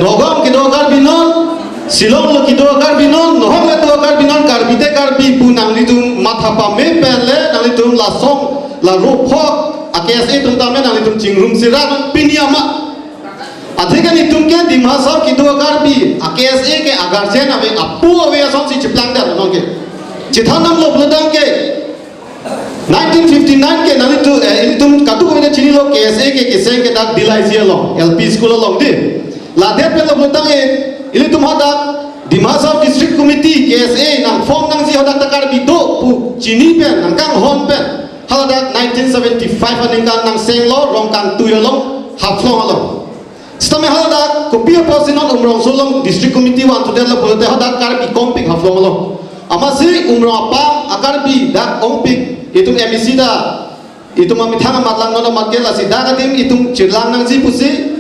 Nogam kido karbinon, Silong lo kido karbinon, Nohong le kido karbinon, karbite karbi pu nang litum mathapa me pele, nang litum la song la ropok, AKSA tum tame nang litum cingrum sirat piniama. Adhikan litum ke dimasa kido karbi, AKSA ke agarjen ave apu ave ason si ciplang dar nong ke. Cithanam lo beludang ke 1959 ke nang litum katu ko chini lo KSA ke kiseng ke dak dilai sia lo, LP school lo di. Ladet pe lo beludang ini tuh hadak di masa district committee KSA nang form nang si hadak takar bido pu cini pen nang kang hon pen hadak 1975 aningkan nang senglo rong kang tuyolong haflong along setame hadak kopi apa sinon umrong sulong district committee wan tudel lo bolte hadak kar bi kompik haflong along amasi umrong apa akar bi dak kompik itu MEC da itu mamithang matlang nono matkel asi dagatim itu cirlang nang si pusi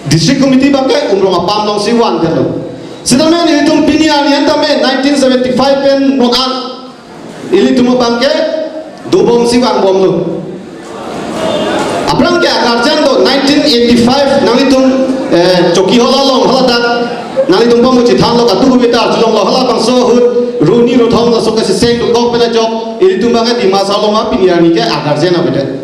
District Committee bangke umrong apam long siwan terlo. Sedangkan ini tum pinian yang tame 1975 pen noan. Ini tum bangke dobong siwan bom lo. Aprang ke akarjan lo 1985 nang tum coki hola long hola dak nang tum pamu cithan lo katu beta julong lo hola bang so hut runi rothong lo so kasi seng lo kok pela jok ini tum bangke di masa lo ma pinian ni ke akarjan abete.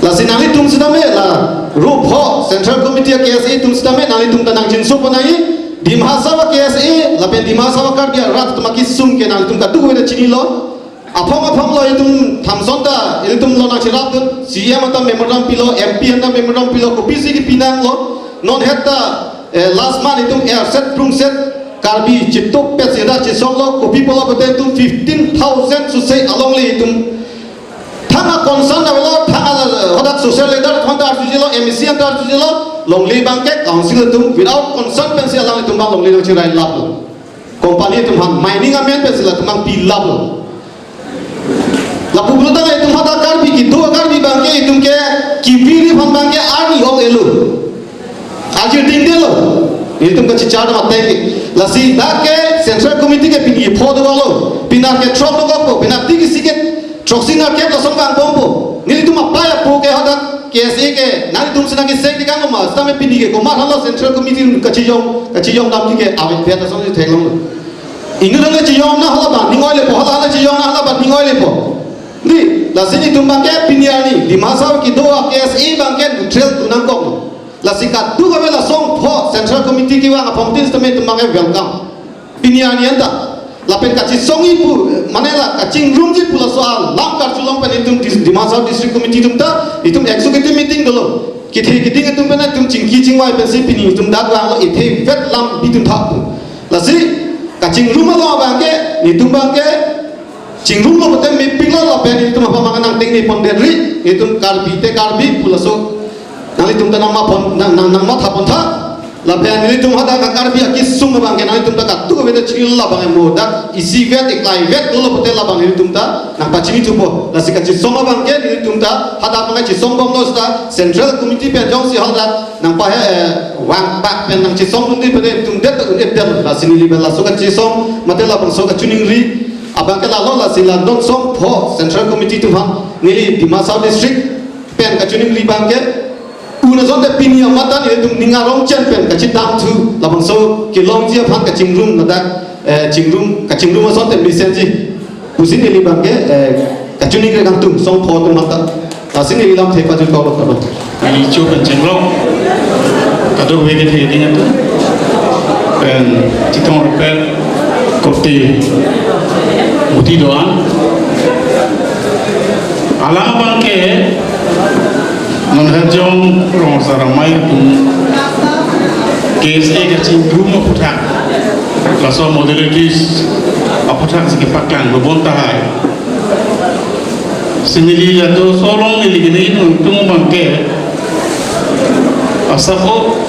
Lasi nali tum sedame la rup ho Central Committee KSA tum sedame nali tum tanang jinso panai di mahasawa KSA lapen di mahasawa kardia rat tumaki sum ke nali tum katu weda chini lo apong lo itum thamsonda itum lo na chirap tun CM ata memorandum pilo MP ata memorandum pilo ko PCD pinang lo non hetta last month itum air set prung set karbi chitok pe sida chisong lo kopi polo bete tum 15,000 susai along le itum thanga concern na lo thanga hodak social leader thonda arjilo MEC anta arjilo longli bangke council tum without concern pensi alang tum bang longli chirai lab company tum han mining amen pensi la tum bang pi lab la publuta ngai tum hodak karbi ki do karbi bangke tum ke kiviri phan bangke arni hok elu ajir ding de lo ini tum ka chichar ma tai la si dake central committee ke pini phod galo pinar ke trop go pinar tigi siket Troxina ke to songkang bombo nili tuma paya po ke hadak KSA ke nali tum sina ke sek dikang ma stame pini ke ko ma halo central committee kachiyong dam ke awet pe ta song the long inu le chiyong na hala ba ningoi le po hala chiyong na hala ba ningoi le po ni la sini tum ba ke pini ani di masa ki do KSA bang ke neutral tunang ko la sika tu ga la song pho central committee ki wa apong tin stame tum ba ke welcome pini ani anta lapen kaci songi pu manela kacing rumji pula soal lam kar sulong pen itum di masa district committee itum ta itum executive meeting dolo kithi itum pena itum cingki cingwai pensi pini itum dat wang lo ithe vet lam bitum tha pu lasi kacing rum lo bangke itum bangke cingrum lo betem miping lo pen itum apa manganang ting ni ponderi itum karbi pula so nang itum tanama pon nang ma tha pon tha lapian ini tum hada kakar biak kisung bang kenal tum tak tu beda cil lah bang modak isi vet iklai vet dulu betul lah bang ini tum tak nak pacini tupo nasi kacil song bang ke ini tum tak hada bang kacil song bang los tak central committee penjong si hada nang pahaya wang pak pen nang cisong tum di beda tum det der nasi ni libel lah so kacil song mati lah bang so kacuning ri abang ke lalu lah si London song po central committee tum han nili di Masau district pen kacuning ri bang ke una zonde pinia matan itu ningarong chen kacing dam tu labang so kilong dia phan kacing room nadak kacing room zonde bisenji usin ini bangke kacung ni kang tum song pho tum mata asin ini lam thepa jul kau kau ini coba cenglong kado wege the ini tu dan citong repel kopi muti doang alam bangke menghajong orang saramai KSA kacing rumah putak laso modalities aputak sekipak lang berbontai semili jatuh solong ni gini untung bangke asako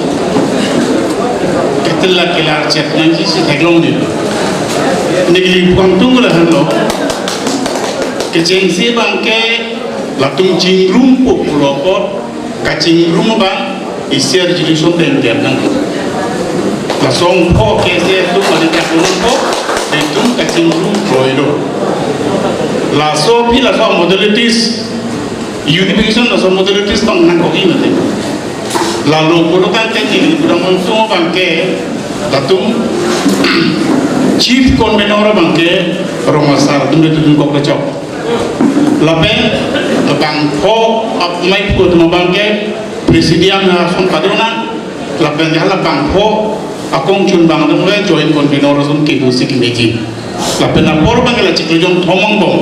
ketelah kelar cek nanti si teglong ni negeri bukan tunggu lah lo kacing si bangke latung cing rumpu pulopot kacing rumah bang isi resolution tender nang lasong po kese tu pada kakulun po itu kacing rumpu itu laso pi laso modalities unification laso modalities tong nang kogi nanti lalu puluhan teknik kurang untung bangke datum chief convener bangke romasar tum itu kok kecok lapen bang ho mai ko tum bangke presidium na son padona lapen jala bang ho akong chun bang dum le join convener sum ki du sik meji lapen na por bangke la cikujong thomong bong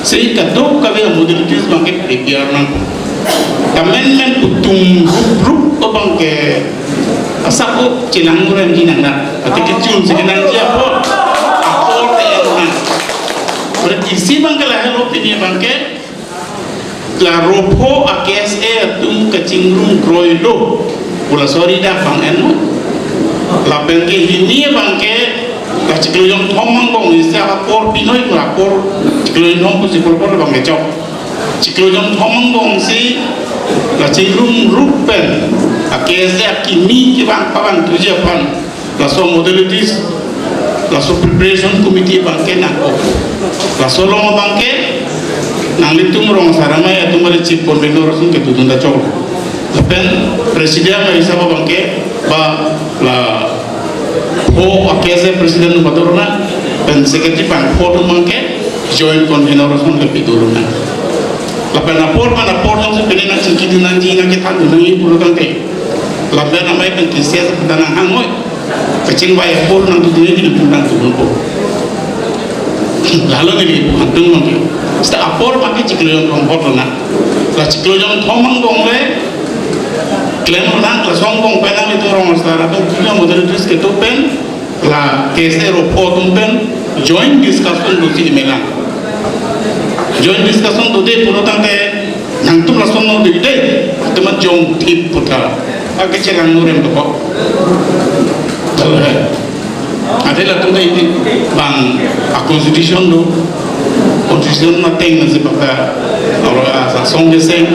sei kadok kabe modalities bangke prepare nang amendment utung grup bangke asako cinang nguren jinang na atike chun sikinang dia po apor te na berarti isi bangke la hello tini bangke la ropo akse tum kacingrum kroido pula sorry da bang eno la bangke hini bangke la ciklojong thomang bong isi apor pinoi rapor ciklojong ko si por bangke chok ciklojong thomang bong si la cingrum rupen akese akimi ki bang paban tuje pan la so modalities la so preparation committee bangke nako la so lo bangke nang litum rong sarama ya tumare chief convener sun ke tutunda chok pen presiden mai sama bangke ba la ho akese presiden batorna pen secretary pan photo bangke joint convener sun le pituluna lapen rapor nang se penina cikidi nanji na ke tandu nang ibu tangke lapen amai pen kisia tanang angoi kecing bay por nang tu ni di tundang tu po lalu ni antung mangke sta apor mangke ciklo yang kompor na la ciklo yang thomang bong le klem na la song bong penang itu orang stara tu punya model terus ke tu pen la kese ro pen joint discussion do si melang joint discussion do de puno tangke nang tu la sono de teman jong tip putra ake celang nurem to ko ada lah tu ini bang constitution do constitution na teng na sebab orang asal song deseng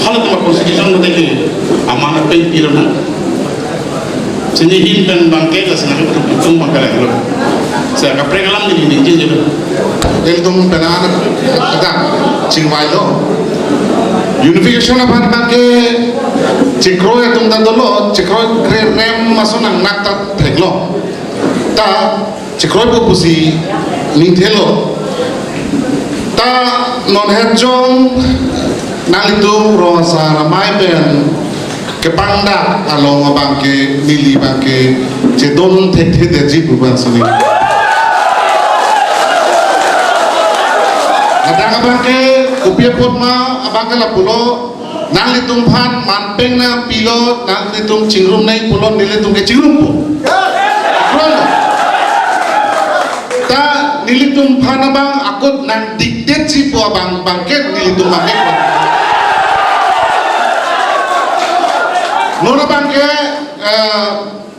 hal tu constitution do tadi amanah pen pilona sini hin bangke la senang itu bangkala lo saya kapre kalam ni je el tum penana ada cingwai lo unification apa bangke cikro ya tum dolo cikro rem masonang nakta theglo ta cikro bu pusi ninthelo ta non hejong nalitum rosa ramai ben kepanda along bangke nili bangke cedon thek de jibu bansoni kadang bangke kupia potma abangke la pulo nang litum phan manpeng na pilo nang litum cingrum nai pulo nilitum ke cingrum po ta nilitum phan abang akut nang diktet si po abang bangke nilitum bangke nora bangke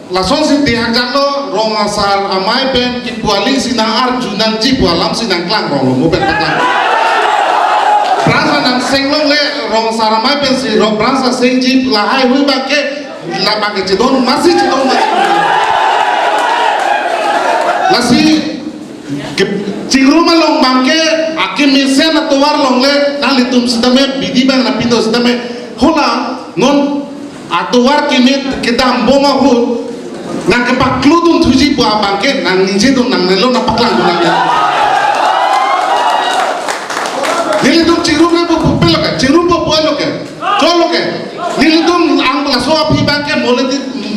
lason si tihang jalo rong asal amai ben ki kuali sinang arjunan ji pualam sinang klang rong mo ben patang brasa nang senglong le rong saramai ben si rong brasa senji lahai hui bangke la bangke cedon masih lasi ke cingruma long bangke akim misen atowar long le nang litum sidame bidi bang na pindo sidame hola non atowar kimi kita mboma hu nang kepak kludun tuji bu abangke nang ninje dun nang nelo na paklang dun nang nilitum cingruma bu pupelo ke cingruma bu alo ke cholo ke nilitum ang laso api bangke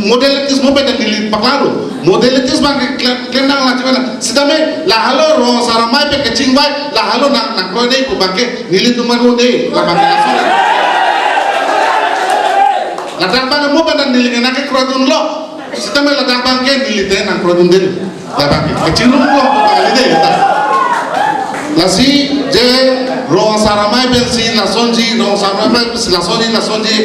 modelitis mo pe nilit paklaro modelitis bangke klenang la chibala sidame la halo ro saramai pe kecingbai la halo nang koi dei bu bangke nilitum maru dei la bangke laso ladang bang mo ba nilingan ke krodun lo sidame ladang bangke nilite nang krodun den la bangke kecingrum lo bangke dei ta lasi je ro saramai ben si lasonji ro saramai lasonji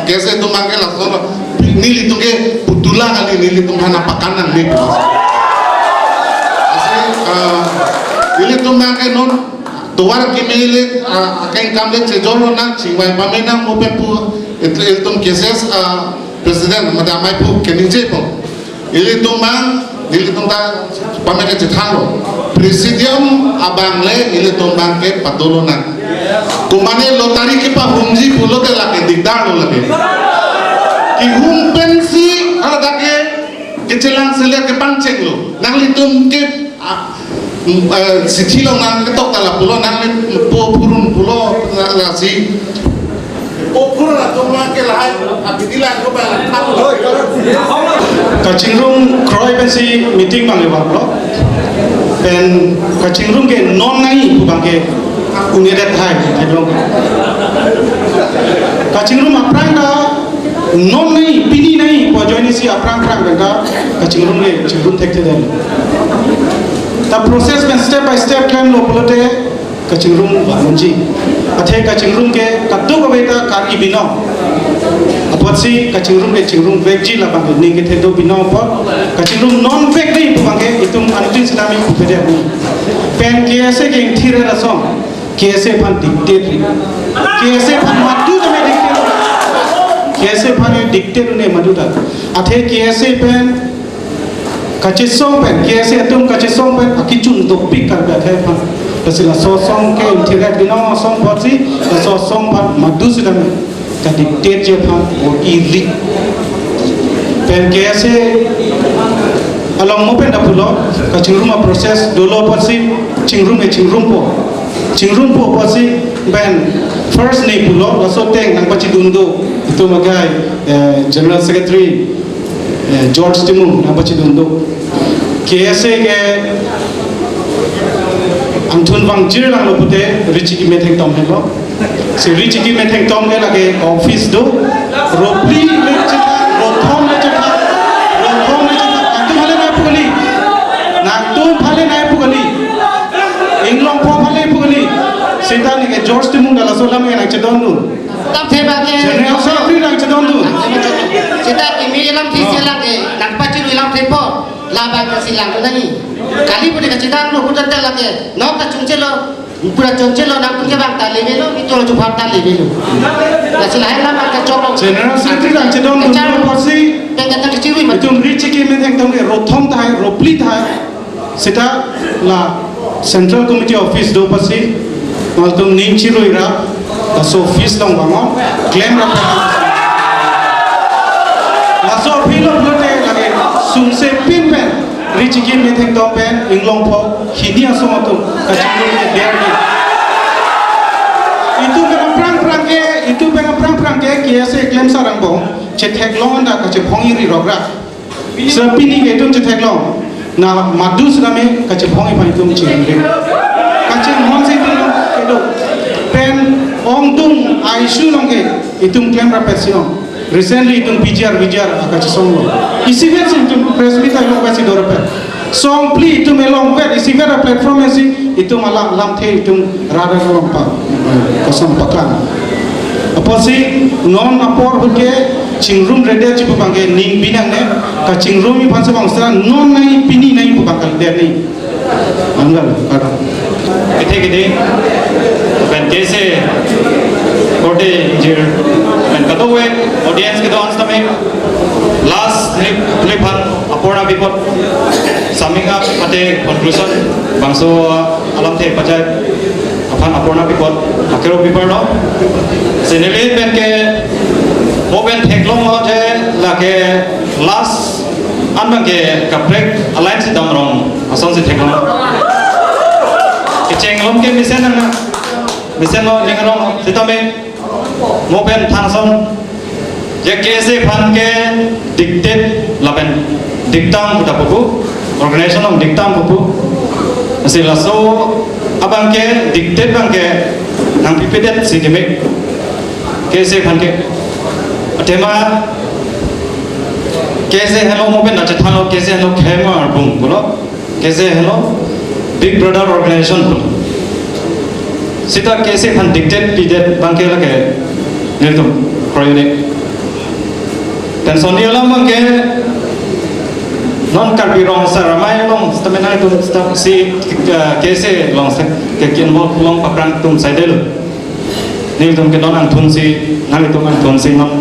kese tu mangke lason nili tu ke putula kali nili tu hana pakanan ni asi nili tu mangke non tuar kimile akan kamle cejolo na cingwai pamena mo pe pu itu keses presiden madamai pu keninje po ili tu mang ili tu ta pamena cethalo presidium abangle ili tu mangke patolonan kumane lotari ke pa humji pulo te lage digdar lo lage ki hum pensi ala dake ke celang selia ke panceng lo nangli tum ke sithi lo nang ke tok tala pulo nangli po purun pulo la si po purun la tum ke lahai abidila ko ba Kacingrum Kroy pensi meeting bang lewat lo, dan kacingrum ke non nai bukan ke united Thai Thailand. Kacingrum aprang ka non nai pini nai pojoi ni si aprang ka kacingrum ke cingrum tek tek dan. Ta proses ben step by step claim lo pelote kacingrum bangunji. Athe kacingrum ke katu kabeta kaki bino. Apot si kacingrum ke cingrum veggie lah bang ni ke tedo bino apot kacingrum non veg ni bang ke itu antin sedami kupede ni pen kiase ke thira rasong kiase pan dictate kiase pan madu jame dictate kiase pan dictate ne madu da athe kiase pen kachisong pen kiase atum kachisong pen akichun topik kar ba the pan pasila so song ke thira bino song pot si so song pan madu sedami kadi teje pan o iri pen kese along mo pen da pulo ka cingrum proses dolo pasi cingrum po pasi ben first ni pulo laso teng nang pachi dundo itu magai general secretary George Timung nang pachi dundo kese ke angthun bang jir lang lo pute richi ki metheng tom helo si richi ki metheng tom ke lage office do ropli le chita rothom le chita tu hale na pugali na tu hale na pugali inglong po hale pugali sita ni ke George Timung dala solam ke na chedon du tam theba ke general secretary na chedon du sita ki mi lam thi selang ke nak pachi lam thepo la ba ke silang nani kali pun dekat cedang lo hutan dah lagi, nak tak cungcelo, pura cungcelo nak punya bang tali belu, itu lo cuma tali belu. Nasi lain lah makan coklat. general secretary na chedon du pasi Tengah kecil itu richi ki metheng tom ke rothom thai ropli thai sita la central committee office do pasi mal tum ning chiroira la so office dong bangon claim ra la so philo blote lage sumse pin pen richi ki metheng tom pen inglong pho hinia somatum kachingro ke derni itu perang ke kiase claim sarang bong cetek long anda kace phongi ri rogra sapini ke tum cetek long na madu srame kace phongi pani tum chingre kace mon se tum kedo pen ong tum aishu long ke itum claim rapetsion recently itum pgr kace song lo isi vet tum press meet ai long basi dorpe song pli itum elong vet isi vet platform esi itum ala lam the itum rada long pa kosam pakan apa sih non apor hoke cingrum rede cipu bangke ning binang ne ka cingrum i pansa bangsa non nai pini nai pu bangkal der ni anggal kata kete ben kese kote jir ben kato we audience ke dance tame last clip apora bipot summing up ate conclusion bangso alam the pajai apan apona bipot akero bipar no senelin ben ke moben theklong ho je lake last anbang ke kaprek alliance damrong ason se theklong ke chenglom ke misen lo ningrong sitame moben thanson je kese phan ke dictate laben dictam puta pupu organization of dictam pupu asila so abang ke dictate bang ke nang pipedet sigeme kese phan ke atema kese hello moben na chathalo kese hello khema bum bolo kese hello big brother organization bolo sita kese phan dictate pidet bang ke lage nirtum proyone dan sonia lam bang ke non karbirong saramai long stamina tum si kese long ke kin long paprang tum saidel ni tum ke non thun si nang tum thun si non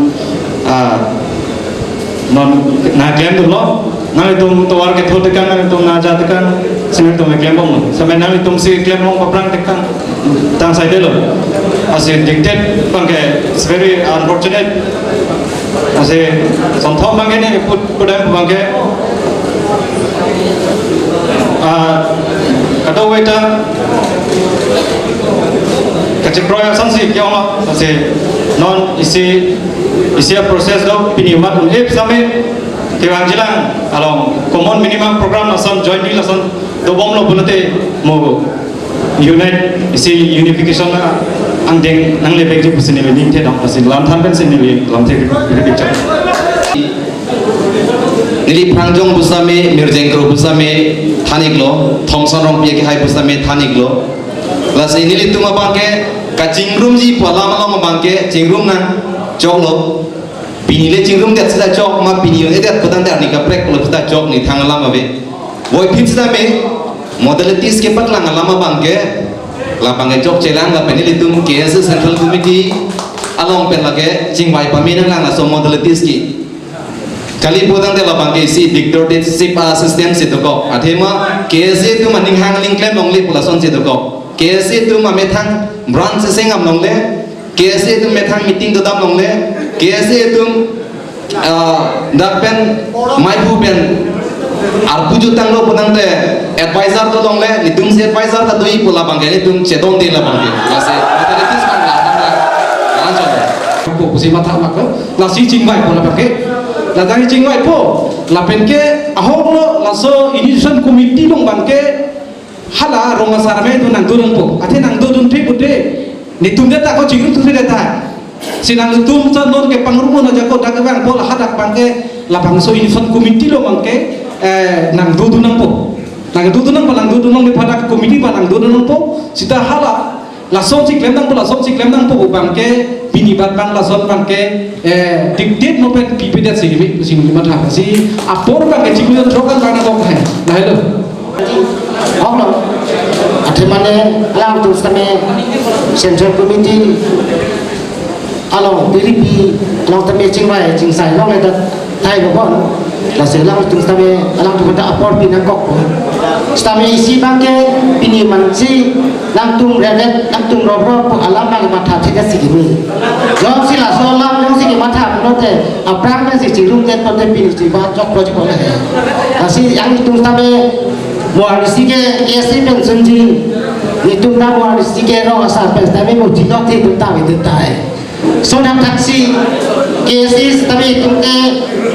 non na klem tu lo nang tum to war ke thotekan nang tum na jatkan sini tu klaim bom sampai nanti tu si klaim bom perang tekan tang saya dulu asyik dictate bangke it's very unfortunate asyik sonthom bangke ni put bangke kata waiter kacik proyek sanksi kya Allah asyik non isi proses do pinimat sampai Tiwang jilang, kalau common minimum program lasan jointly lasan dobom lo bulate mo unite isi unification na ang deng nang lebek ju pusini ning the dong pasin lam than ben sin ni lam the picture nili prangjong busame mirjengkro busame thaniklo thomson rong pie ki hai busame thaniklo lasi nili tuma bangke ka jingrum ji pala malong bangke jingrum na joklo pinile jingrum det sida jok ma pinio edet pedang dar ni ka prek lo sida jok ni thang lama be boy pin sida me modalities ke pat lang lama bangke la bangke jok chelang la pinile tum KS central committee along pen lage jingwai pamin lang la so modalities ki kali podang de la bangke si dictatorship assistant si to ko athema KS tu maning hang ling claim long le pulason si to ko KS tu ma methang branch sengam long le KS tu methang meeting to dam long le KSA itu darpen maipu pen arpu jutang lo potang te advisor to dong le nitung si advisor ta doi pula bangke nitung cedong de la bangke lase utilities kan la lanjut ko pusi mata maka la si jingwai pula bangke la dari jingwai po la penke ahok lo laso initiation committee dong bangke hala ronga sarame tu nang durung po ate nang durung pe pude nitung data ko jingru tu data sinang tum sa non ke pangrumo na jako dagbang bola hadak bangke labang so initiation committee lo bangke nang dudu nang po lang dudu nang le padak committee ba nang dudu nang po sita hala la som si klem nang po bangke binibat bang la son bangke dictate mo pe pipida si matha si apor bangke jibuan trokan bang ko hai na hello Ông đâu? Thì mà nên làm tụi ta mẹ central committee along Philippines along ta mẹ chính vậy chính sai long này ta thay của bọn là sẽ làm tụi ta mẹ along tụi ta apport pin ang kok ta mẹ isi bangke pini manci lang tung redet lang tung robro po alam bang matha thega sigimi jom sila so lam long sigi matha no te aprang ne si chirum te to te pini si ba jok project ko la si yang tung ta mẹ muar sige esi pension ji itu na muar sige ro asal pension tapi mau tidak itu tahu itu tahu so nam taksi esi tapi itu ke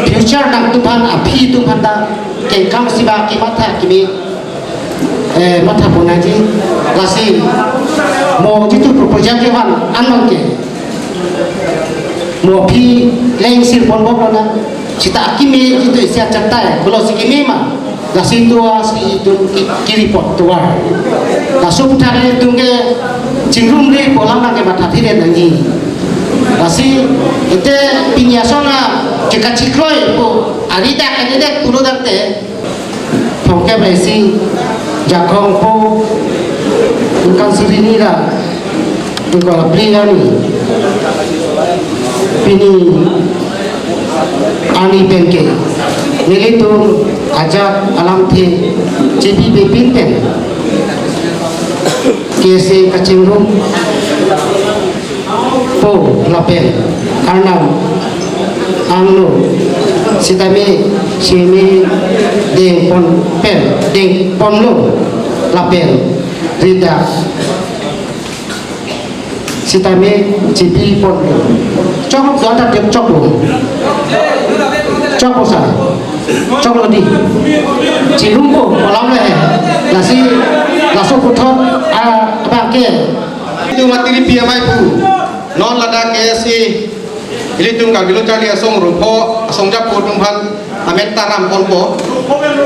future nak Tuhan api Tuhan dah ke kam siba ke mata kimi mata pun aja lasi mau itu proposal ke wan anon ke mau pi lain sir pon bok na cita kimi itu isi cerita kalau si kimi mah la situa si itu kiri pot tua la subtar itu ke jingrum ni polam ke mata tidak nangi la si itu pinyasona jika cikloi po arida kan itu pulo darte pongke besi jakong po bukan sirini lah bukan pelingani pini ani penke nili tu ajak alam the jadi bepinten kese kacingrum po lapen karena anglo sitame simi deng pon pen deng pon lo lapen rida sitame jipi pon cok gata dem cok lo cok bosan cok lagi cirumpo malam leh nasi langsung putot bangke itu materi PMI pu non lada KSI ini tum kagilo cari asong rupo asong japur tumhan amet taram ponpo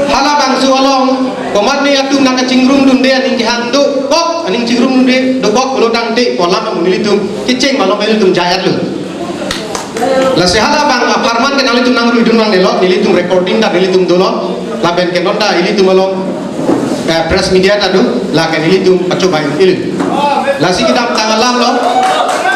hala bangsu along komat ni atum nak cingrum dum dia ning handu kok aning cingrum dum dia do kok lo dang te pola pang nili tum kiceng malong melu tum jayat lu la sehala bang aparman ke nali tum nang ruidun nang nelo nili tum recording da nili tum dono la ben ke nonda ili tum malong press media tadu la ke nili tum pacoba ili la si kita tangalam lo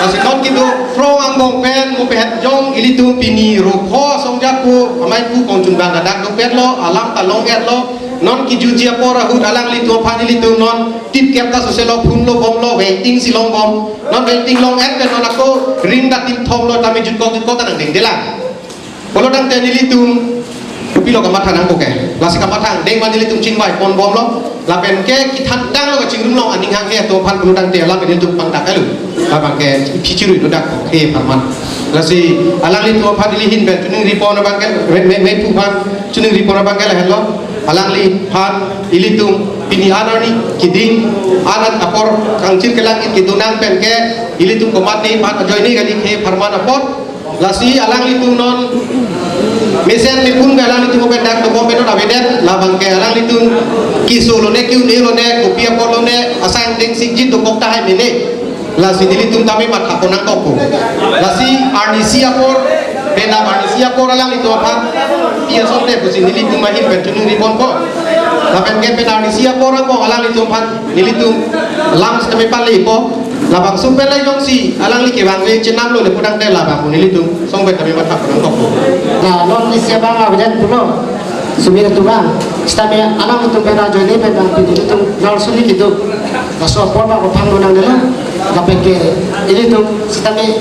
la si non kitu frong ambong pen mo pehat jong ili tum pini rupo song japu amai pu konjun bang dadak do pet lo alam talong et lo non ki jujia pora hut alang li tu phani li tu non tip kep ta so se lo phun lo bom lo waiting si long bom non waiting long et non ako ring da tip thom lo tami jut ko ta nang ding delang polo dang te ni li tu pi lo ka ma thanang ko ke la si ka ma thang deng ma ni li tu ching bai pon bom lo la pen ke ki than dang lo ka ching rum lo aning hang he to phan polo dang te la pe tu pang dak lu la bang ke pi chiru do dak ko he pharman la si alang li tu phani li hin ben tu ning ripon bang ke me pu phan tu ning ripon bang ke la hello alang li phan ilitung pini anani kiding anat apor kangcil kelang it kidunang pen ke ilitung komat ni phan ajoy ni kali ke pharman apor lasi alang li tu non mesen li pun alang li tu pen dak to bom pen abedet la bang ke alang li tu kiso lo ne kiu ne lo ne kopi apor lo ne asang ding sik jit to kok ta hai mene lasi dilitung tami mat kaponang toko lasi arnisi apor bena manusia ko alang itu apa dia sonde ko sin nilitung mahir bentunung ribon ko lapen ke bena manusia ko orang ko alang itu apa nilitung langs kami pali po labang sumpe lai jong si alang li ke bang we chenam lo le pudang te labang nilitung song bet kami mat kaponang toko Nah, non ni siapa ngawajan pulo sumira tu bang stame alam tu bena jodi bena pidi tu nol suni gitu kaso porba ko pang nang dulu lapen ke ini tu stame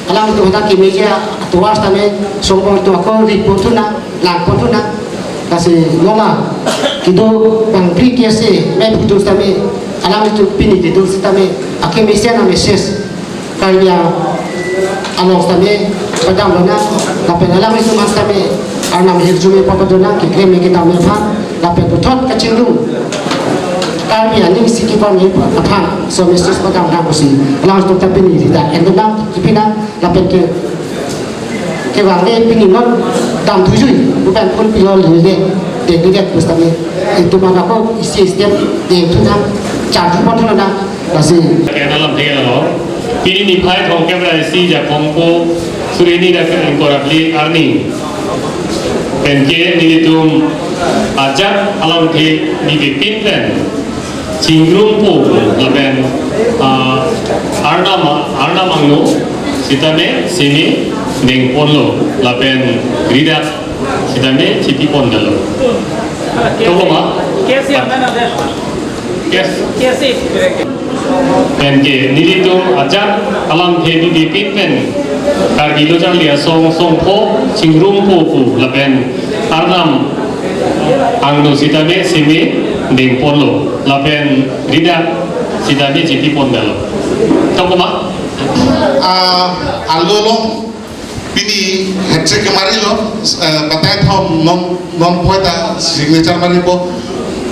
alam tu hata kimeja tuas tame sombong tu aku di potuna lang potuna kasi loma kido bang pri kiasi me putus tame alam itu pini itu tame akimesia na meses kaya alos tame padam lona tapi alam itu mas tame arnam hirjume potona ki kreme kita melfa tapi putot kacindung kami ani siki kami apa so meses padam na kusi alam itu tapi ni tidak endam kipina lapet ke wangi pingin non dam tujuh bukan pun pilol lele dekat pustami itu mana kau isi setiap itu nang cari pun tu nang masih dalam tiga lo kini ni pai thong kamera si ja kongpo surini dak korabli arni penke ni tum ajak alam the ni bipin pen cingrum po laben arna mangno sitame sini neng ponlo lapen gridak sitame cipi pondalo toko ma कैसे आता ना दे yes कैसे penke nili tu ajak alam the ni bipin pen kargilo jang lia song po cingrum po pu lapen arnam angno sitame sini neng ponlo lapen gridak sitame cipi pondalo toko ma alolo pini headset kemari lo batai thom nom poeta signature mari po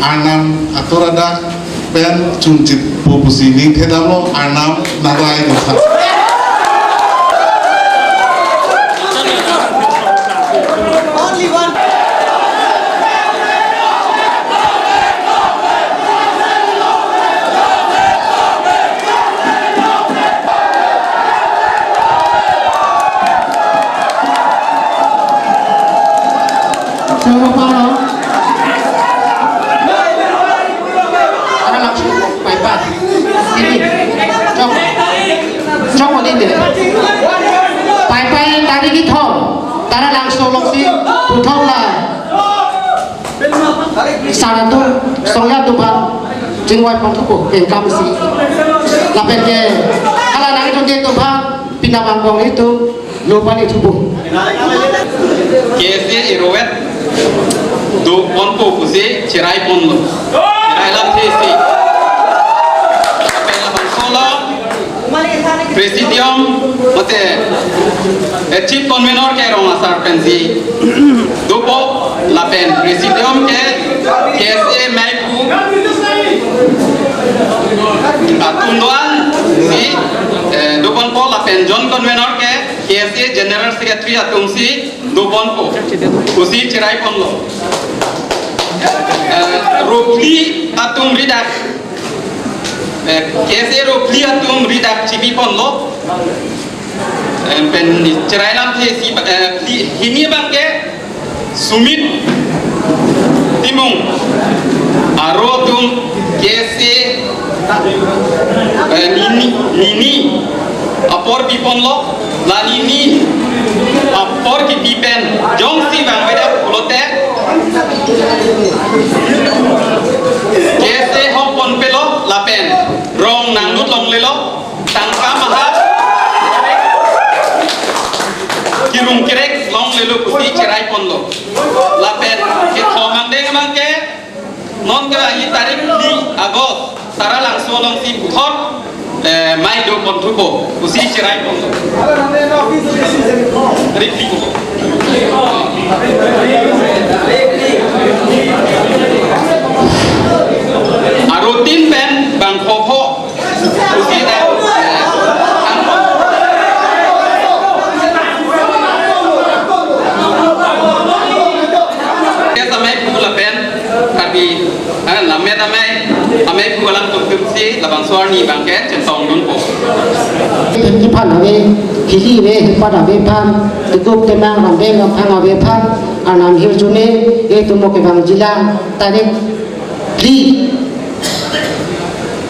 anam atorada pen cuncit po pusini thedalo anam narai gotha Semua paro. Ada langsung bypass. Ini. Cok ini. Bypass tadi kita. Tara langsung loksi. Putar lah. Sana tu. Soalnya tu bang. Jengwai pangkuku. Engkau mesti. Lapet ke. Kalau nak itu dia tu bang. Pindah bangkong itu. Lupa ni tubuh. Kesi irowet do ponpo kusi cirai ponlo cirai lam tesi pela solo presidium mate chief convener ke rong asar pensi dopo la pen presidium ke kesi maipu atundoan si dopon po la pen John convener ke KSA General Secretary atumsi dopon po usi cirai ponlo ropli atum ridak KSA ropli atum ridak cibi ponlo pen cirai lam thesi hini bangke sumit timung arotum KSA nini apor piponlo lani ni apor ki pipen jong si bang beda pulote tara lang solong si buthot mai do kontubo usi chirai kontu rikti ko arutin pen bang khopho usi da lamai amai pugalam tukupsi labang suarni bangket centong dunpo. Kita pan awe hili we pan awe pan tukup temang rambe ngapang awe pan anam hirjune itu mo ke bang jila tarik li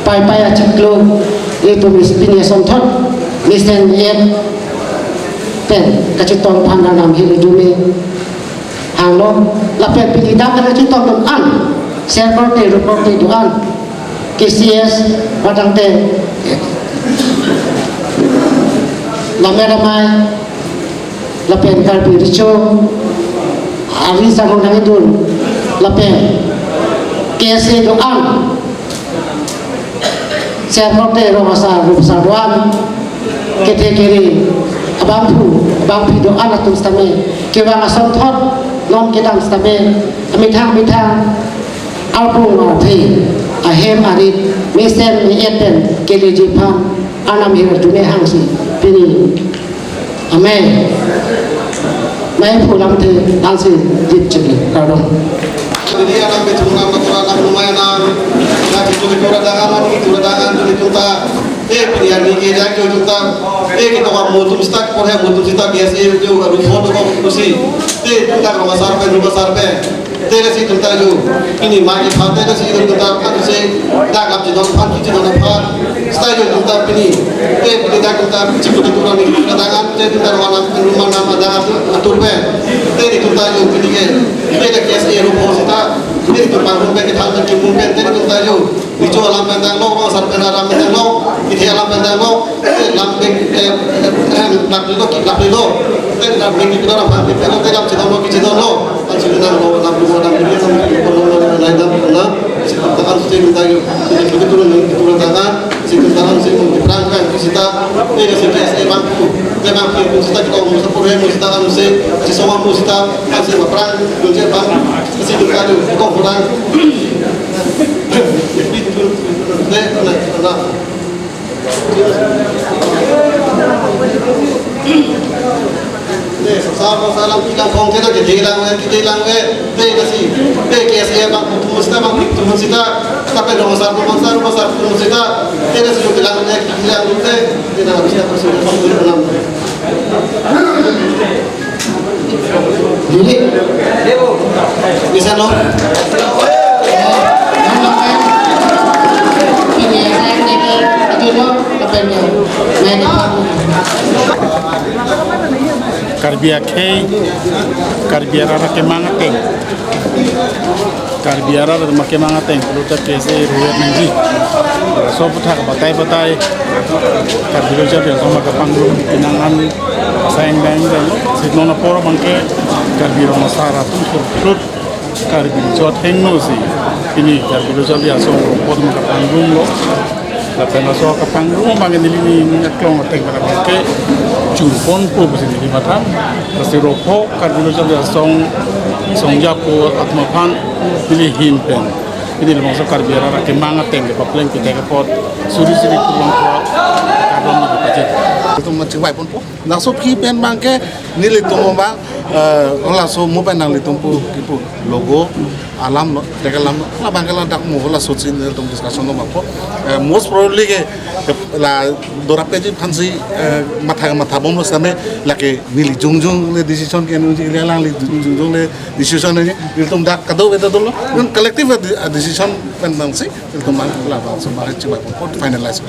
pai pai aciklo itu mispinya sontot misten yen pen kacitong pan anam hirjune halo lapet pilidang kacitong don an Seperti reporti doan KCS padang te ramai lapen karbi rico hari samong nang idul lapen KCS doan seperti rumah doan kete kiri abang doan atum stame kewang asam thot non kedang stame mitang Alpung arti ahem arit mesen ni eten kele jipan anam hir dunia hangsi pini amen mai pulang te dansi jip cegi karong jadi anak betul anak lumayan nak itu dangan kita pilihan ni kita kita kita orang mutum stak korang mutum stak biasa itu harus foto kau si kita rumah sarpe तेरे से तुमता जो इन्हीं माँ के फाते का सीधे तुमता अपने से दाग जितना फान की जितना फान स्टाइल जो तुमता अपनी दाग तुमता चिपक तुमरा नहीं तुमरा दागान तुमता rumah nama dagat atur be तेरे तुमता जो अपनी के तेरे कैसे ये रूप हो सकता तेरे तुमता रूप के थाल में किम पे तेरे तुमता जो बिचो alam pendang lo sar pendang pendang lo itu alam pendang lo lam be lap lo तेरे lap be kita orang fan तेरे lap cerita lo kita lo cerita lo lap orang dia sama orang lain dah kita kan sudah minta yo kita turun tangan kita tangan saya berangkat kita ini saya mampu kita kita mau sepuluh kita kan saya semua mau kita masih berperang kita bang masih berkali kau kurang salam kita kong kita hilang nasi KSA bang mesti bang itu mesti tapi rumah kita kita sudah hilang kita bisa bersuara jadi bisa lo Karbiara ke mangateng Karbiara ke mangateng luta kese ruwet nanji so putar batai Karbiara jadi sama ke panggung pinangan sayang dan sidnona pora bangke Karbiara masara tuh Karbiara jod hengno si ini Karbiara jadi so pot ke panggung lo tapi naso ke panggung bangke nilini nyaklong teng pada bangke Jupon po besini di Batam, pasti rokok Karbiara jadi song jago atmapan pilih himpen. Ini lemah Karbiara ke mangateng ke papleng kita ke pot suri kurang tua kadon di budget. Itu macam apa pun, naso pen bangke nilai tuh bang, olah so mau penang nilai tumpu kipu logo alam lo, dekat alam lah bangke lah dak mau olah sosial nilai tumpu discussion lo apa, most probably ke lah dorapnya je fancy mata bom lo sampai lagi nilai jung le decision ke nuji lang le jung le decision aja, nilai tum dak kado beda dulu, kan collective decision pen bangsi, nilai tum bang lah bang semua cepat pun finalize.